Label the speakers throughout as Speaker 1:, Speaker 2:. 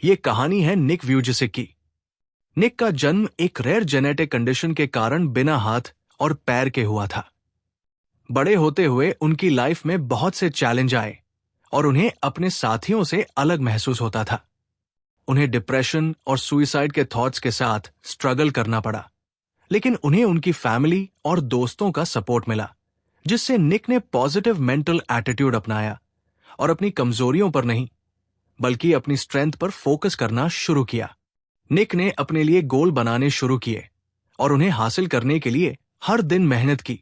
Speaker 1: ये कहानी है निक व्यूजिसिक की। निक का जन्म एक रेयर जेनेटिक कंडीशन के कारण बिना हाथ और पैर के हुआ था। बड़े होते हुए उनकी लाइफ में बहुत से चैलेंज आए और उन्हें अपने साथियों से अलग महसूस होता था। उन्हें डिप्रेशन और सुइसाइड के थॉट्स के साथ स्ट्रगल करना पड़ा, लेकिन उन्हें उनकी फैमिली और दोस्तों का सपोर्ट मिला, जिससे निक ने पॉजिटिव मेंटल एटीट्यूड अपनाया और अपनी कमजोरियों पर नहीं बल्कि अपनी स्ट्रेंथ पर फोकस करना शुरू किया। निक ने अपने लिए गोल बनाने शुरू किए और उन्हें हासिल करने के लिए हर दिन मेहनत की।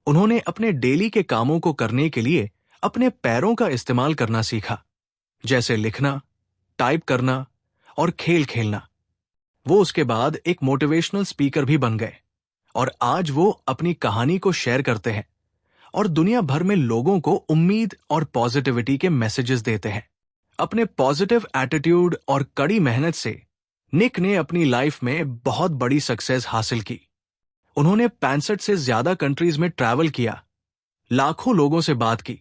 Speaker 1: उन्होंने अपने डेली के कामों को करने के लिए अपने पैरों का इस्तेमाल करना सीखा, जैसे लिखना, टाइप करना और खेल खेलना। वो उसके बाद एक मोटिवेशनल स्पीकर भी बन गए और आज वो अपनी कहानी को शेयर करते हैं और दुनिया भर में लोगों को उम्मीद और पॉजिटिविटी के मैसेजेस देते हैं। अपने पॉजिटिव एटीट्यूड और कड़ी मेहनत से निक ने अपनी लाइफ में बहुत बड़ी सक्सेस हासिल की। उन्होंने 65 से ज्यादा कंट्रीज में ट्रैवल किया, लाखों लोगों से बात की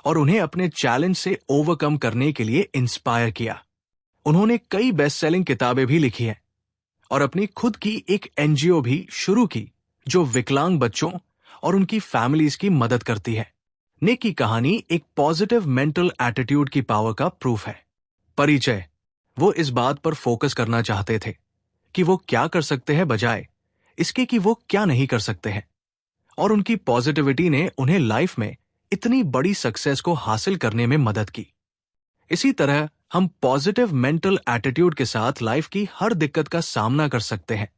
Speaker 1: और उन्हें अपने चैलेंज से ओवरकम करने के लिए इंस्पायर किया। उन्होंने कई बेस्ट सेलिंग किताबें भी लिखी हैं और अपनी खुद की एक एनजीओ भी शुरू की जो विकलांग बच्चों और उनकी फैमिलीज की मदद करती है। निक की कहानी एक पॉजिटिव मेंटल एटीट्यूड की पावर का प्रूफ है। परिचय: वो इस बात पर फोकस करना चाहते थे कि वो क्या कर सकते हैं बजाय इसके कि वो क्या नहीं कर सकते हैं, और उनकी पॉजिटिविटी ने उन्हें लाइफ में इतनी बड़ी सक्सेस को हासिल करने में मदद की। इसी तरह हम पॉजिटिव मेंटल एटीट्यूड के साथ लाइफ की हर दिक्कत का सामना कर सकते हैं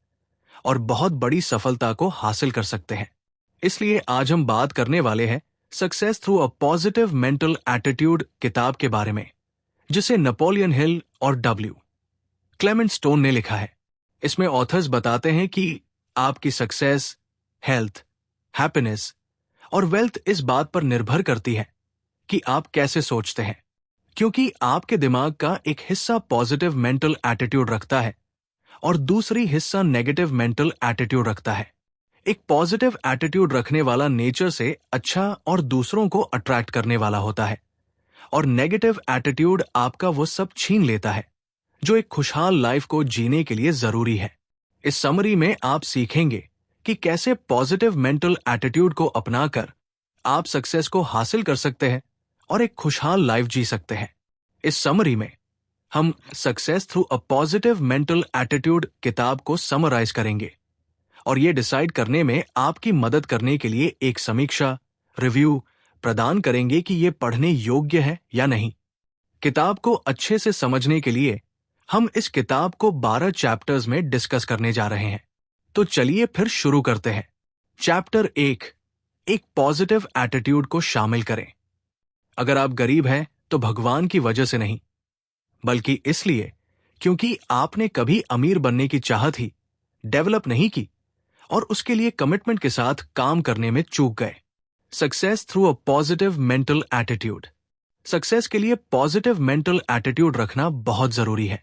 Speaker 1: और बहुत बड़ी सफलता को हासिल कर सकते हैं। इसलिए आज हम बात करने वाले हैं success through a positive mental attitude किताब के बारे में, जिसे नेपोलियन हिल और क्लेमेंट स्टोन ने लिखा है। इसमें ऑथर्स बताते हैं कि आपकी सक्सेस, हेल्थ, हैप्पीनेस और वेल्थ इस बात पर निर्भर करती है कि आप कैसे सोचते हैं, क्योंकि आपके दिमाग का एक हिस्सा पॉजिटिव मेंटल एटीट्यूड रखता है और दूसरी हिस्सा नेगेटिव मेंटल एटीट्यूड रखता है। एक पॉजिटिव एटीट्यूड रखने वाला नेचर से अच्छा और दूसरों को अट्रैक्ट करने वाला होता है, और नेगेटिव एटीट्यूड आपका वो सब छीन लेता है जो एक खुशहाल लाइफ को जीने के लिए जरूरी है। इस समरी में आप सीखेंगे कि कैसे पॉजिटिव मेंटल एटीट्यूड को अपनाकर आप सक्सेस को हासिल कर सकते हैं और एक खुशहाल लाइफ जी सकते हैं। इस समरी में हम success through a positive mental attitude किताब को समराइज करेंगे और ये डिसाइड करने में आपकी मदद करने के लिए एक समीक्षा, रिव्यू प्रदान करेंगे कि ये पढ़ने योग्य है या नहीं। किताब को अच्छे से समझने के लिए हम इस किताब को 12 चैप्टर्स में डिस्कस करने जा रहे हैं। तो चलिए फिर शुरू करते हैं। चैप्टर 1, एक पॉजिटिव एटीट्यूड को शामिल करें। अगर आप गरीब हैं तो भगवान की वजह से नहीं, बल्कि इसलिए क्योंकि आपने कभी अमीर बनने की चाहत ही डेवलप नहीं की और उसके लिए कमिटमेंट के साथ काम करने में चूक गए। Success through a positive mental attitude. Success के लिए पॉजिटिव मेंटल एटीट्यूड रखना बहुत जरूरी है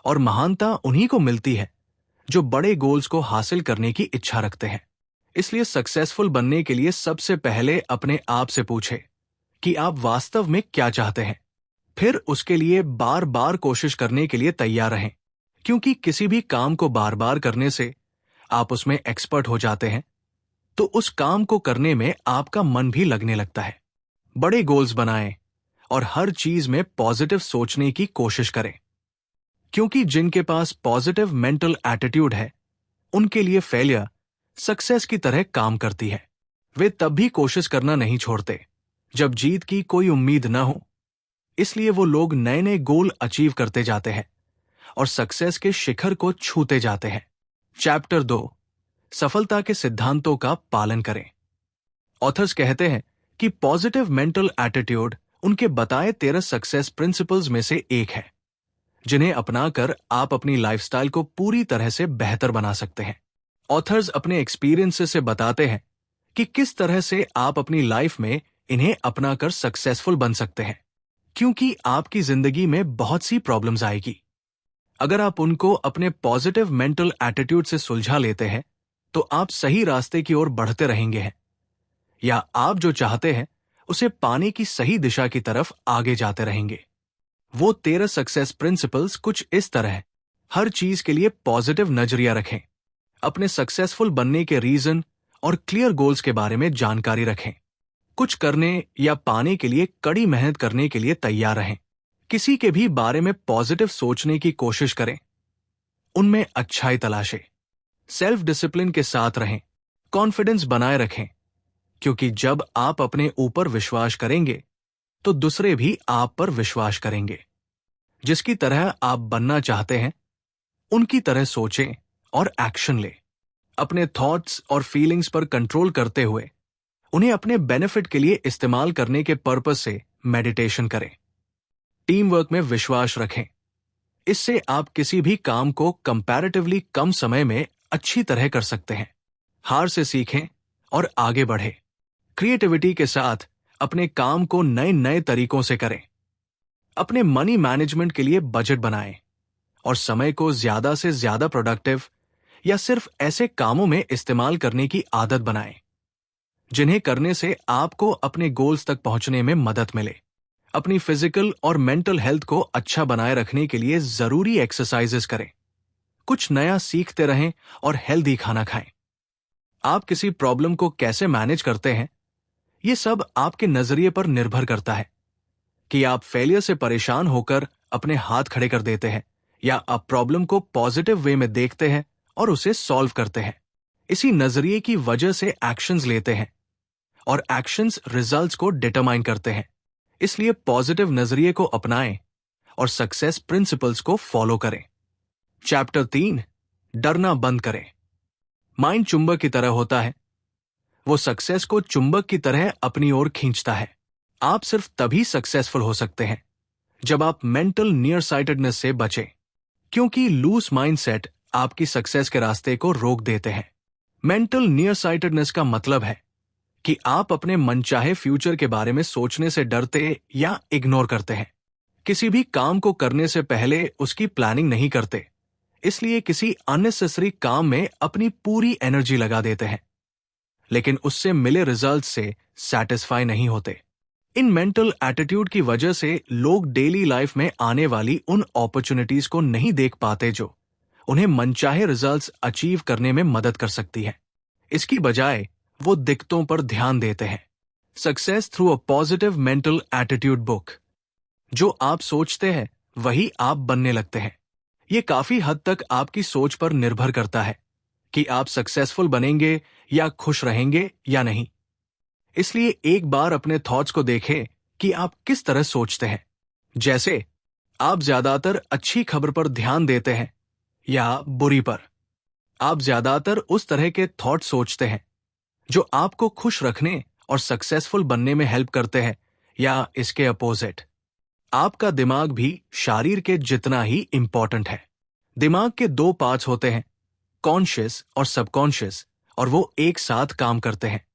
Speaker 1: और महानता उन्हीं को मिलती है जो बड़े गोल्स को हासिल करने की इच्छा रखते हैं। इसलिए सक्सेसफुल बनने के लिए सबसे पहले अपने आप से पूछें कि आप वास्तव में क्या चाहते हैं। फिर उसके लिए बार बार कोशिश करने के लिए तैयार रहें, क्योंकि किसी भी काम को बार बार करने से आप उसमें एक्सपर्ट हो जाते हैं, तो उस काम को करने में आपका मन भी लगने लगता है। बड़े गोल्स बनाएं और हर चीज में पॉजिटिव सोचने की कोशिश करें, क्योंकि जिनके पास पॉजिटिव मेंटल एटीट्यूड है उनके लिए फेलियर सक्सेस की तरह काम करती है। वे तब भी कोशिश करना नहीं छोड़ते जब जीत की कोई उम्मीद न हो। इसलिए वो लोग नए नए गोल अचीव करते जाते हैं और सक्सेस के शिखर को छूते जाते हैं। चैप्टर 2, सफलता के सिद्धांतों का पालन करें। ऑथर्स कहते हैं कि पॉजिटिव मेंटल एटीट्यूड उनके बताए 13 सक्सेस प्रिंसिपल्स में से एक है, जिन्हें अपनाकर आप अपनी लाइफस्टाइल को पूरी तरह से बेहतर बना सकते हैं। ऑथर्स अपने एक्सपीरियंसेस से बताते हैं कि किस तरह से आप अपनी लाइफ में इन्हें अपनाकर सक्सेसफुल बन सकते हैं, क्योंकि आपकी जिंदगी में बहुत सी प्रॉब्लम्स आएगी। अगर आप उनको अपने पॉजिटिव मेंटल एटीट्यूड से सुलझा लेते हैं तो आप सही रास्ते की ओर बढ़ते रहेंगे हैं, या आप जो चाहते हैं उसे पाने की सही दिशा की तरफ आगे जाते रहेंगे। वो 13 सक्सेस प्रिंसिपल्स कुछ इस तरह है। हर चीज के लिए पॉजिटिव नजरिया रखें। अपने सक्सेसफुल बनने के रीजन और क्लियर गोल्स के बारे में जानकारी रखें। कुछ करने या पाने के लिए कड़ी मेहनत करने के लिए तैयार रहें। किसी के भी बारे में पॉजिटिव सोचने की कोशिश करें। उनमें अच्छाई तलाशें। सेल्फ डिसिप्लिन के साथ रहें। कॉन्फिडेंस बनाए रखें, क्योंकि जब आप अपने ऊपर विश्वास करेंगे तो दूसरे भी आप पर विश्वास करेंगे। जिसकी तरह आप बनना चाहते हैं उनकी तरह सोचें और एक्शन लें। अपने थॉट्स और फीलिंग्स पर कंट्रोल करते हुए उन्हें अपने बेनिफिट के लिए इस्तेमाल करने के पर्पस से मेडिटेशन करें। टीम वर्क में विश्वास रखें। इससे आप किसी भी काम को कंपैरेटिवली कम समय में अच्छी तरह कर सकते हैं। हार से सीखें और आगे बढ़ें। क्रिएटिविटी के साथ अपने काम को नए नए तरीकों से करें। अपने मनी मैनेजमेंट के लिए बजट बनाएं और समय को ज्यादा से ज्यादा प्रोडक्टिव या सिर्फ ऐसे कामों में इस्तेमाल करने की आदत बनाएं जिन्हें करने से आपको अपने गोल्स तक पहुंचने में मदद मिले। अपनी फिजिकल और मेंटल हेल्थ को अच्छा बनाए रखने के लिए जरूरी एक्सरसाइजेस करें। कुछ नया सीखते रहें और हेल्दी खाना खाएं। आप किसी प्रॉब्लम को कैसे मैनेज करते हैं, ये सब आपके नजरिए पर निर्भर करता है कि आप फेलियर से परेशान होकर अपने हाथ खड़े कर देते हैं या आप प्रॉब्लम को पॉजिटिव वे में देखते हैं और उसे सॉल्व करते हैं। इसी नजरिए की वजह से एक्शंस लेते हैं और एक्शंस रिजल्ट्स को डिटरमाइन करते हैं। इसलिए पॉजिटिव नजरिए को अपनाएं और सक्सेस प्रिंसिपल्स को फॉलो करें। चैप्टर 3, डरना बंद करें। माइंड चुंबक की तरह होता है। वो सक्सेस को चुंबक की तरह अपनी ओर खींचता है। आप सिर्फ तभी सक्सेसफुल हो सकते हैं जब आप मेंटल नियर साइटेडनेस से बचें, क्योंकि लूज माइंडसेट आपकी सक्सेस के रास्ते को रोक देते हैं। मेंटल नियर साइटेडनेस का मतलब है कि आप अपने मनचाहे फ्यूचर के बारे में सोचने से डरते या इग्नोर करते हैं। किसी भी काम को करने से पहले उसकी प्लानिंग नहीं करते, इसलिए किसी अननेसेसरी काम में अपनी पूरी एनर्जी लगा देते हैं, लेकिन उससे मिले रिजल्ट से सैटिस्फाई नहीं होते। इन मेंटल एटीट्यूड की वजह से लोग डेली लाइफ में आने वाली उन अपॉर्चुनिटीज को नहीं देख पाते जो उन्हें मनचाहे रिजल्ट्स अचीव करने में मदद कर सकती है। इसकी बजाय वो दिक्कतों पर ध्यान देते हैं। Success through a positive mental attitude book. जो आप सोचते हैं वही आप बनने लगते हैं। ये काफी हद तक आपकी सोच पर निर्भर करता है कि आप सक्सेसफुल बनेंगे या खुश रहेंगे या नहीं। इसलिए एक बार अपने थॉट्स को देखें कि आप किस तरह सोचते हैं। जैसे आप ज्यादातर अच्छी खबर पर ध्यान देते हैं या बुरी पर। आप ज्यादातर उस तरह के थॉट सोचते हैं जो आपको खुश रखने और सक्सेसफुल बनने में हेल्प करते हैं या इसके अपोजिट। आपका दिमाग भी शरीर के जितना ही इंपॉर्टेंट है। दिमाग के 2 पार्ट्स होते हैं, कॉन्शियस और सबकॉन्शियस, और वो एक साथ काम करते हैं।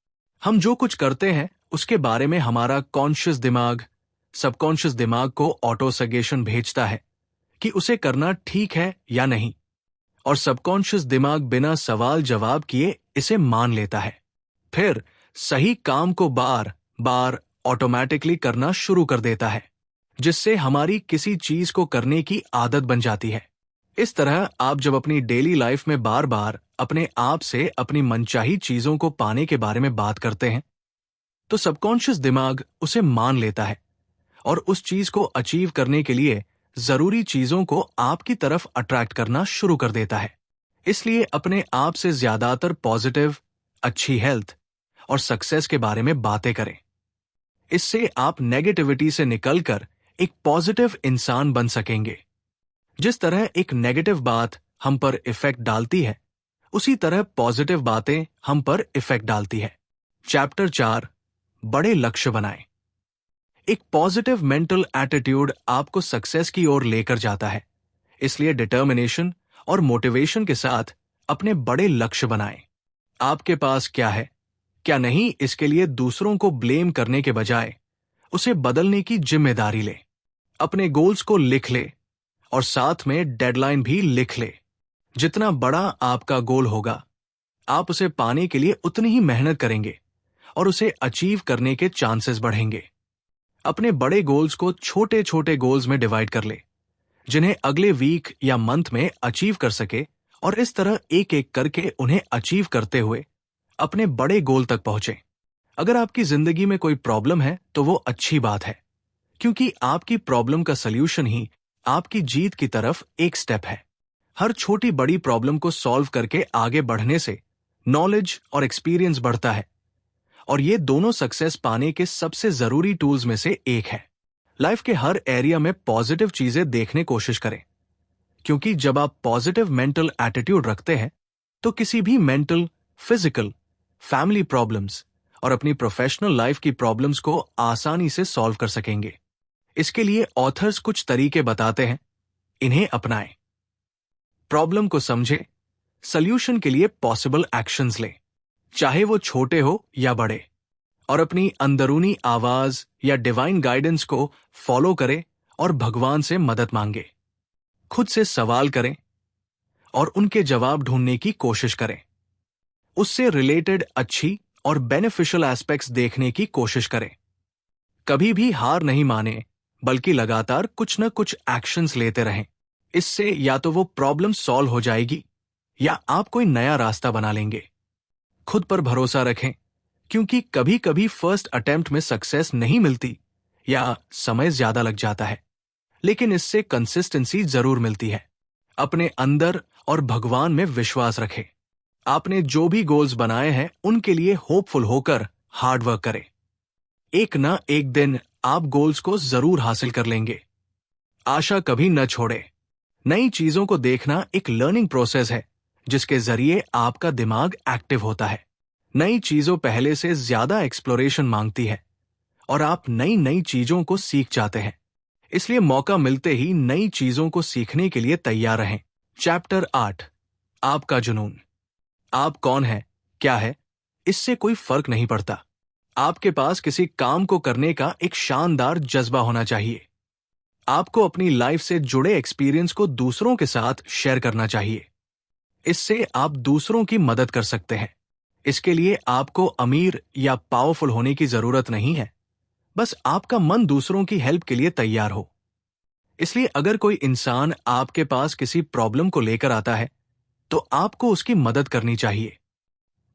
Speaker 1: हम जो कुछ करते हैं उसके बारे में हमारा कॉन्शियस दिमाग सबकॉन्शियस दिमाग को ऑटो सजेशन भेजता है कि उसे करना ठीक है या नहीं, और सबकॉन्शियस दिमाग बिना सवाल जवाब किए इसे मान लेता है। फिर सही काम को बार बार ऑटोमेटिकली करना शुरू कर देता है, जिससे हमारी किसी चीज को करने की आदत बन जाती है। इस तरह आप जब अपनी डेली लाइफ में बार बार अपने आप से अपनी मनचाही चीजों को पाने के बारे में बात करते हैं, तो सबकॉन्शियस दिमाग उसे मान लेता है और उस चीज को अचीव करने के लिए जरूरी चीजों को आपकी तरफ अट्रैक्ट करना शुरू कर देता है। इसलिए अपने आप से ज्यादातर पॉजिटिव, अच्छी हेल्थ और सक्सेस के बारे में बातें करें। इससे आप नेगेटिविटी से निकलकर एक पॉजिटिव इंसान बन सकेंगे। जिस तरह एक नेगेटिव बात हम पर इफेक्ट डालती है, उसी तरह पॉजिटिव बातें हम पर इफेक्ट डालती है। चैप्टर 4, बड़े लक्ष्य बनाएं। एक पॉजिटिव मेंटल एटीट्यूड आपको सक्सेस की ओर लेकर जाता है। इसलिए डिटर्मिनेशन और मोटिवेशन के साथ अपने बड़े लक्ष्य बनाएं। आपके पास क्या है, क्या नहीं, इसके लिए दूसरों को ब्लेम करने के बजाय उसे बदलने की जिम्मेदारी ले। अपने गोल्स को लिख ले और साथ में डेडलाइन भी लिख ले। जितना बड़ा आपका गोल होगा, आप उसे पाने के लिए उतनी ही मेहनत करेंगे और उसे अचीव करने के चांसेस बढ़ेंगे। अपने बड़े गोल्स को छोटे छोटे गोल्स में डिवाइड कर ले, जिन्हें अगले वीक या मंथ में अचीव कर सके, और इस तरह एक एक करके उन्हें अचीव करते हुए अपने बड़े गोल तक पहुंचे। अगर आपकी जिंदगी में कोई प्रॉब्लम है तो वो अच्छी बात है, क्योंकि आपकी प्रॉब्लम का सल्यूशन ही आपकी जीत की तरफ एक स्टेप है। हर छोटी बड़ी प्रॉब्लम को सॉल्व करके आगे बढ़ने से नॉलेज और एक्सपीरियंस बढ़ता है, और ये दोनों सक्सेस पाने के सबसे जरूरी टूल्स में से एक है। लाइफ के हर एरिया में पॉजिटिव चीजें देखने कोशिश करें, क्योंकि जब आप पॉजिटिव मेंटल एटीट्यूड रखते हैं तो किसी भी मेंटल, फिजिकल, फैमिली प्रॉब्लम्स और अपनी प्रोफेशनल लाइफ की प्रॉब्लम्स को आसानी से सॉल्व कर सकेंगे। इसके लिए ऑथर्स कुछ तरीके बताते हैं, इन्हें अपनाएं। प्रॉब्लम को समझें, सॉल्यूशन के लिए पॉसिबल एक्शंस लें, चाहे वो छोटे हो या बड़े, और अपनी अंदरूनी आवाज या डिवाइन गाइडेंस को फॉलो करें और भगवान से मदद मांगे। खुद से सवाल करें और उनके जवाब ढूंढने की कोशिश करें। उससे रिलेटेड अच्छी और बेनिफिशियल एस्पेक्ट्स देखने की कोशिश करें। कभी भी हार नहीं माने, बल्कि लगातार कुछ न कुछ एक्शंस लेते रहें। इससे या तो वो प्रॉब्लम सॉल्व हो जाएगी या आप कोई नया रास्ता बना लेंगे। खुद पर भरोसा रखें, क्योंकि कभी कभी फर्स्ट अटेम्प्ट में सक्सेस नहीं मिलती या समय ज्यादा लग जाता है, लेकिन इससे कंसिस्टेंसी जरूर मिलती है। अपने अंदर और भगवान में विश्वास रखें। आपने जो भी गोल्स बनाए हैं उनके लिए होपफुल होकर हार्ड वर्क करें। एक ना एक दिन आप गोल्स को जरूर हासिल कर लेंगे। आशा कभी न छोड़े। नई चीजों को देखना एक लर्निंग प्रोसेस है, जिसके जरिए आपका दिमाग एक्टिव होता है। नई चीजों पहले से ज्यादा एक्सप्लोरेशन मांगती है, और आप नई नई चीजों को सीख जाते हैं। इसलिए मौका मिलते ही नई चीजों को सीखने के लिए तैयार रहें। चैप्टर 8, आपका जुनून। आप कौन है, क्या है, इससे कोई फर्क नहीं पड़ता। आपके पास किसी काम को करने का एक शानदार जज्बा होना चाहिए। आपको अपनी लाइफ से जुड़े एक्सपीरियंस को दूसरों के साथ शेयर करना चाहिए। इससे आप दूसरों की मदद कर सकते हैं। इसके लिए आपको अमीर या पावरफुल होने की जरूरत नहीं है, बस आपका मन दूसरों की हेल्प के लिए तैयार हो। इसलिए अगर कोई इंसान आपके पास किसी प्रॉब्लम को लेकर आता है, तो आपको उसकी मदद करनी चाहिए।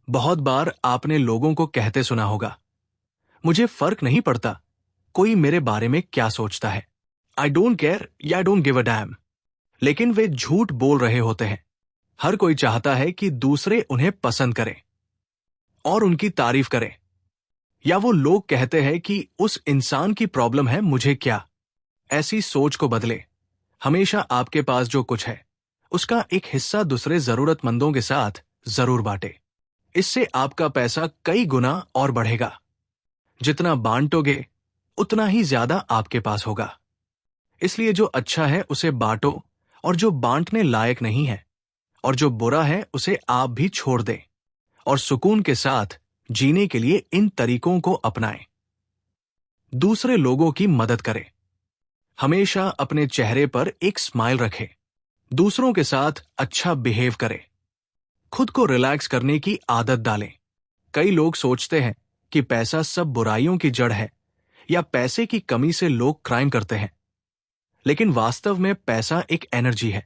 Speaker 1: बहुत बार आपने लोगों को कहते सुना होगा, मुझे फर्क नहीं पड़ता कोई मेरे बारे में क्या सोचता है, आई डोंट केयर या I don't give a dam. लेकिन वे झूठ बोल रहे होते हैं। हर कोई चाहता है कि दूसरे उन्हें पसंद करें और उनकी तारीफ करें, या वो लोग कहते हैं कि उस इंसान की प्रॉब्लम है, मुझे क्या। ऐसी सोच को बदले। हमेशा आपके पास जो कुछ है उसका एक हिस्सा दूसरे जरूरतमंदों के साथ जरूर बांटे। इससे आपका पैसा कई गुना और बढ़ेगा। जितना बांटोगे उतना ही ज्यादा आपके पास होगा। इसलिए जो अच्छा है उसे बांटो, और जो बांटने लायक नहीं है और जो बुरा है उसे आप भी छोड़ दें, और सुकून के साथ जीने के लिए इन तरीकों को अपनाएं। दूसरे लोगों की मदद करें। हमेशा अपने चेहरे पर एक स्माइल रखें। दूसरों के साथ अच्छा बिहेव करें। खुद को रिलैक्स करने की आदत डालें। कई लोग सोचते हैं कि पैसा सब बुराइयों की जड़ है, या पैसे की कमी से लोग क्राइम करते हैं। लेकिन वास्तव में पैसा एक एनर्जी है,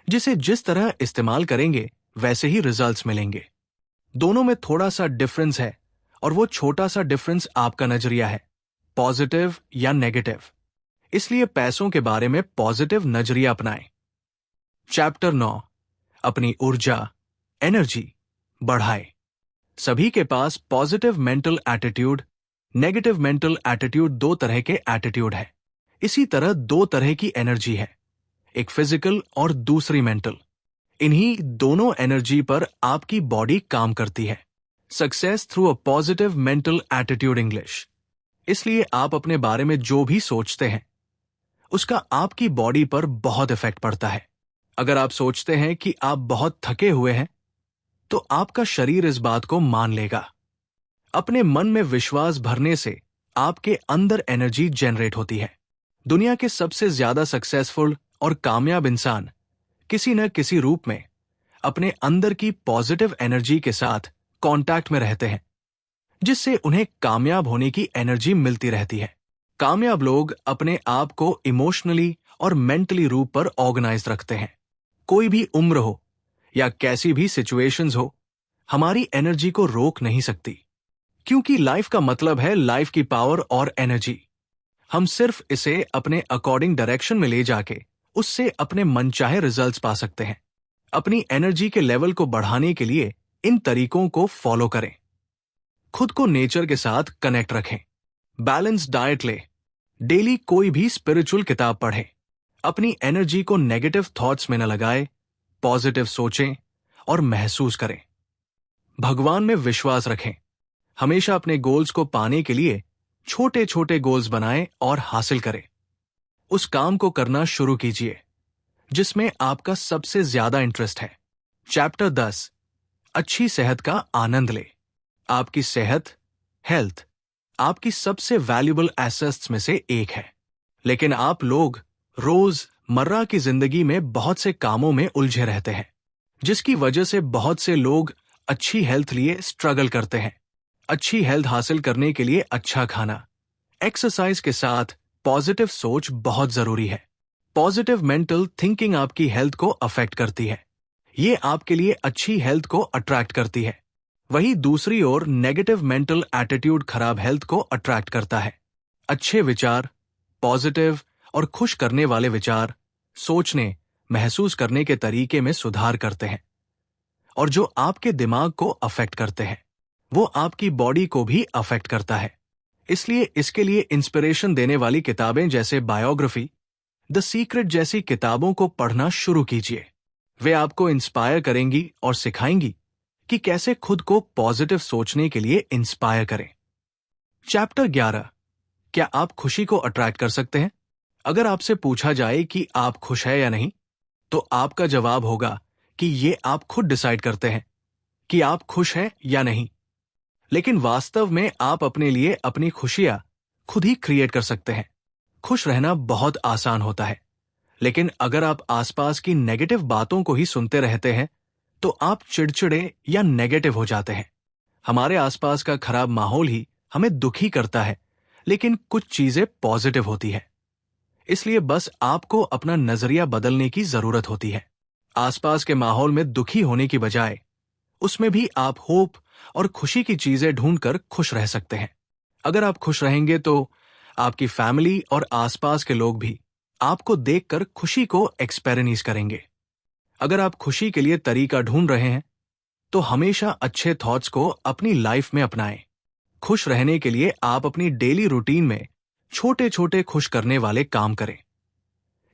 Speaker 1: जिसे जिस तरह इस्तेमाल करेंगे वैसे ही रिजल्ट्स मिलेंगे। दोनों में थोड़ा सा डिफरेंस है, और वो छोटा सा डिफरेंस आपका नजरिया है, पॉजिटिव या नेगेटिव। इसलिए पैसों के बारे में पॉजिटिव नजरिया अपनाएं। चैप्टर 9, अपनी ऊर्जा, एनर्जी बढ़ाएं। सभी के पास positive mental attitude, negative mental attitude, दो तरह के एटीट्यूड है। इसी तरह दो तरह की एनर्जी है, एक फिजिकल और दूसरी मेंटल। इन्हीं दोनों एनर्जी पर आपकी बॉडी काम करती है। Success through a positive mental attitude English. इसलिए आप अपने बारे में जो भी सोचते हैं उसका आपकी बॉडी पर बहुत इफेक्ट पड़ता है। अगर आप सोचते हैं कि आप बहुत थके हुए हैं, तो आपका शरीर इस बात को मान लेगा। अपने मन में विश्वास भरने से आपके अंदर एनर्जी जनरेट होती है। दुनिया के सबसे ज्यादा सक्सेसफुल और कामयाब इंसान किसी न किसी रूप में अपने अंदर की पॉजिटिव एनर्जी के साथ कांटेक्ट में रहते हैं, जिससे उन्हें कामयाब होने की एनर्जी मिलती रहती है। कामयाब लोग अपने आप को इमोशनली और मेंटली रूप पर ऑर्गेनाइज रखते हैं। कोई भी उम्र हो या कैसी भी सिचुएशंस हो, हमारी एनर्जी को रोक नहीं सकती, क्योंकि लाइफ का मतलब है लाइफ की पावर और एनर्जी। हम सिर्फ इसे अपने अकॉर्डिंग डायरेक्शन में ले जाके उससे अपने मनचाहे रिजल्ट्स पा सकते हैं। अपनी एनर्जी के लेवल को बढ़ाने के लिए इन तरीकों को फॉलो करें। खुद को नेचर के साथ कनेक्ट रखें, बैलेंस डाइट ले, डेली कोई भी स्पिरिचुअल किताब पढ़ें, अपनी एनर्जी को नेगेटिव थॉट्स में न लगाए, पॉजिटिव सोचें और महसूस करें। भगवान में विश्वास रखें, हमेशा अपने गोल्स को पाने के लिए छोटे छोटे गोल्स बनाएं और हासिल करें। उस काम को करना शुरू कीजिए जिसमें आपका सबसे ज्यादा इंटरेस्ट है। चैप्टर 10, अच्छी सेहत का आनंद ले। आपकी सेहत, हेल्थ, आपकी सबसे वैल्यूबल एसेट्स में से एक है, लेकिन आप लोग रोज मर्रा की जिंदगी में बहुत से कामों में उलझे रहते हैं, जिसकी वजह से बहुत से लोग अच्छी हेल्थ लिए स्ट्रगल करते हैं। अच्छी हेल्थ हासिल करने के लिए अच्छा खाना, एक्सरसाइज के साथ पॉजिटिव सोच बहुत जरूरी है। पॉजिटिव मेंटल थिंकिंग आपकी हेल्थ को अफेक्ट करती है, ये आपके लिए अच्छी हेल्थ को अट्रैक्ट करती है। वहीं दूसरी ओर नेगेटिव मेंटल एटीट्यूड खराब हेल्थ को अट्रैक्ट करता है। अच्छे विचार, पॉजिटिव और खुश करने वाले विचार सोचने, महसूस करने के तरीके में सुधार करते हैं, और जो आपके दिमाग को अफेक्ट करते हैं वो आपकी बॉडी को भी अफेक्ट करता है। इसलिए इसके लिए इंस्पिरेशन देने वाली किताबें जैसे बायोग्राफी, द सीक्रेट जैसी किताबों को पढ़ना शुरू कीजिए। वे आपको इंस्पायर करेंगी और सिखाएंगी कि कैसे खुद को पॉजिटिव सोचने के लिए इंस्पायर करें। चैप्टर 11, क्या आप खुशी को अट्रैक्ट कर सकते हैं? अगर आपसे पूछा जाए कि आप खुश है या नहीं, तो आपका जवाब होगा कि ये आप खुद डिसाइड करते हैं कि आप खुश हैं या नहीं। लेकिन वास्तव में आप अपने लिए अपनी खुशियां खुद ही क्रिएट कर सकते हैं। खुश रहना बहुत आसान होता है, लेकिन अगर आप आसपास की नेगेटिव बातों को ही सुनते रहते हैं तो आप चिड़चिड़े या नेगेटिव हो जाते हैं। हमारे आसपास का खराब माहौल ही हमें दुखी करता है, लेकिन कुछ चीजें पॉजिटिव होती है। इसलिए बस आपको अपना नजरिया बदलने की जरूरत होती है। आसपास के माहौल में दुखी होने की बजाय उसमें भी आप होप और खुशी की चीजें ढूंढकर खुश रह सकते हैं। अगर आप खुश रहेंगे तो आपकी फैमिली और आसपास के लोग भी आपको देखकर खुशी को एक्सपीरियंस करेंगे। अगर आप खुशी के लिए तरीका ढूंढ रहे हैं तो हमेशा अच्छे थॉट्स को अपनी लाइफ में अपनाएं। खुश रहने के लिए आप अपनी डेली रूटीन में छोटे छोटे खुश करने वाले काम करें।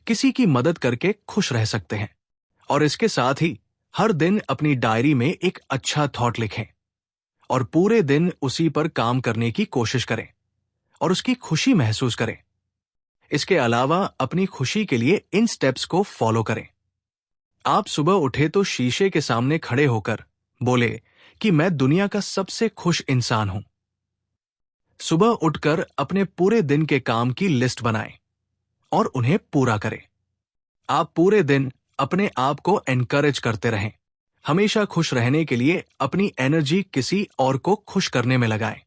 Speaker 1: किसी की मदद करके खुश रह सकते हैं, और इसके साथ ही हर दिन अपनी डायरी में एक अच्छा थॉट लिखें और पूरे दिन उसी पर काम करने की कोशिश करें और उसकी खुशी महसूस करें। इसके अलावा अपनी खुशी के लिए इन स्टेप्स को फॉलो करें। आप सुबह उठे तो शीशे के सामने खड़े होकर बोले कि मैं दुनिया का सबसे खुश इंसान हूं। सुबह उठकर अपने पूरे दिन के काम की लिस्ट बनाएं और उन्हें पूरा करें। आप पूरे दिन अपने आप को एनकरेज करते रहें। हमेशा खुश रहने के लिए अपनी एनर्जी किसी और को खुश करने में लगाएं।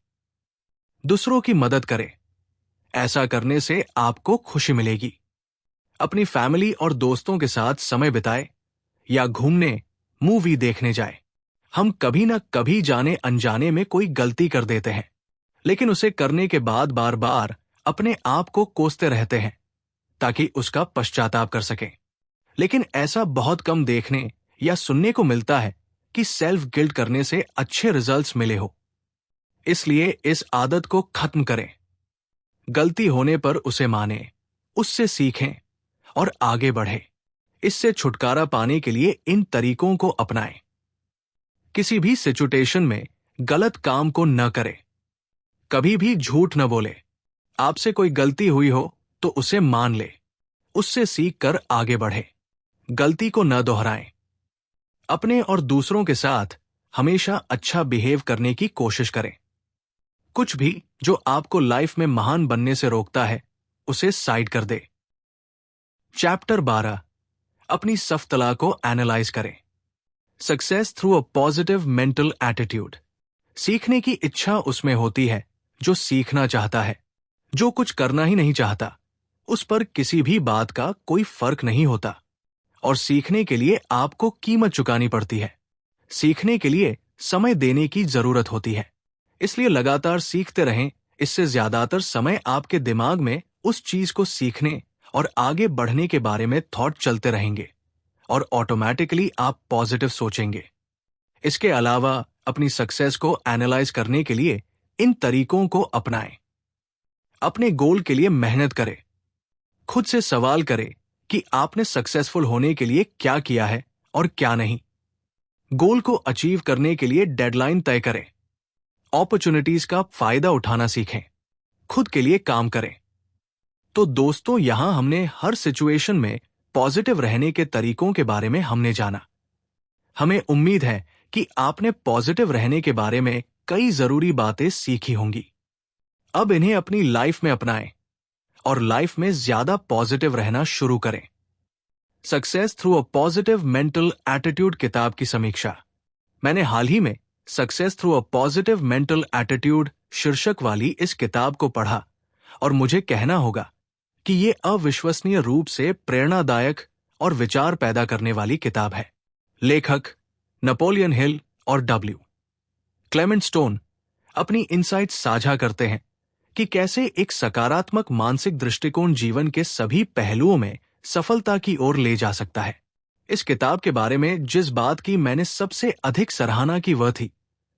Speaker 1: दूसरों की मदद करें, ऐसा करने से आपको खुशी मिलेगी। अपनी फैमिली और दोस्तों के साथ समय बिताएं या घूमने, मूवी देखने जाएं। हम कभी न कभी जाने अनजाने में कोई गलती कर देते हैं, लेकिन उसे करने के बाद बार बार अपने आप को कोसते रहते हैं ताकि उसका पश्चाताप कर सकें। लेकिन ऐसा बहुत कम देखने या सुनने को मिलता है कि सेल्फ गिल्ट करने से अच्छे रिजल्ट्स मिले हो। इसलिए इस आदत को खत्म करें। गलती होने पर उसे मानें, उससे सीखें और आगे बढ़ें। इससे छुटकारा पाने के लिए इन तरीकों को अपनाएं। किसी भी सिचुएशन में गलत काम को न करें। कभी भी झूठ न बोले। आपसे कोई गलती हुई हो तो उसे मान ले, उससे सीख कर आगे बढ़े। गलती को न दोहराएं। अपने और दूसरों के साथ हमेशा अच्छा बिहेव करने की कोशिश करें। कुछ भी जो आपको लाइफ में महान बनने से रोकता है उसे साइड कर दे। चैप्टर 12, अपनी सफ्तला को एनालाइज करें। Success through a positive mental attitude. सीखने की इच्छा उसमें होती है जो सीखना चाहता है। जो कुछ करना ही नहीं चाहता उस पर किसी भी बात का कोई फर्क नहीं होता, और सीखने के लिए आपको कीमत चुकानी पड़ती है। सीखने के लिए समय देने की जरूरत होती है, इसलिए लगातार सीखते रहें। इससे ज्यादातर समय आपके दिमाग में उस चीज को सीखने और आगे बढ़ने के बारे में थॉट चलते रहेंगे और ऑटोमेटिकली आप पॉजिटिव सोचेंगे। इसके अलावा अपनी सक्सेस को एनालाइज करने के लिए इन तरीकों को अपनाएं। अपने गोल के लिए मेहनत करें। खुद से सवाल करें कि आपने सक्सेसफुल होने के लिए क्या किया है और क्या नहीं। गोल को अचीव करने के लिए डेडलाइन तय करें। अपॉर्चुनिटीज का फायदा उठाना सीखें। खुद के लिए काम करें। तो दोस्तों, यहां हमने हर सिचुएशन में पॉजिटिव रहने के तरीकों के बारे में हमने जाना। हमें उम्मीद है कि आपने पॉजिटिव रहने के बारे में कई जरूरी बातें सीखी होंगी। अब इन्हें अपनी लाइफ में अपनाएं और लाइफ में ज्यादा पॉजिटिव रहना शुरू करें। Success through a positive mental attitude किताब की समीक्षा। मैंने हाल ही में success through a positive mental attitude शीर्षक वाली इस किताब को पढ़ा और मुझे कहना होगा कि ये अविश्वसनीय रूप से प्रेरणादायक और विचार पैदा करने वाली किताब है। लेखक नेपोलियन हिल और डब्ल्यू क्लेमेंट स्टोन अपनी इनसाइट्स साझा करते हैं कि कैसे एक सकारात्मक मानसिक दृष्टिकोण जीवन के सभी पहलुओं में सफलता की ओर ले जा सकता है। इस किताब के बारे में जिस बात की मैंने सबसे अधिक सराहना की वह थी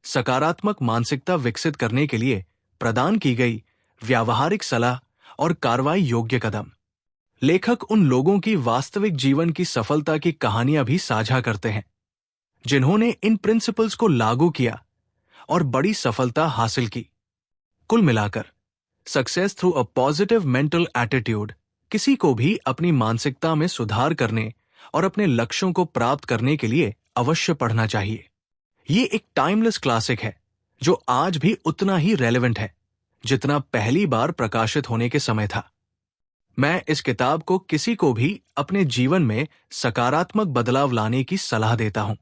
Speaker 1: सकारात्मक मानसिकता विकसित करने के लिए प्रदान की गई व्यावहारिक सलाह और कार्रवाई योग्य कदम। लेखक उन लोगों की वास्तविक जीवन की सफलता की कहानियां भी साझा करते हैं जिन्होंने इन प्रिंसिपल्स को लागू किया और बड़ी सफलता हासिल की। कुल मिलाकर success through a positive mental attitude किसी को भी अपनी मानसिकता में सुधार करने और अपने लक्ष्यों को प्राप्त करने के लिए अवश्य पढ़ना चाहिए। ये एक टाइमलेस क्लासिक है जो आज भी उतना ही रेलेवेंट है जितना पहली बार प्रकाशित होने के समय था। मैं इस किताब को किसी को भी अपने जीवन में सकारात्मक बदलाव लाने की सलाह देता हूं।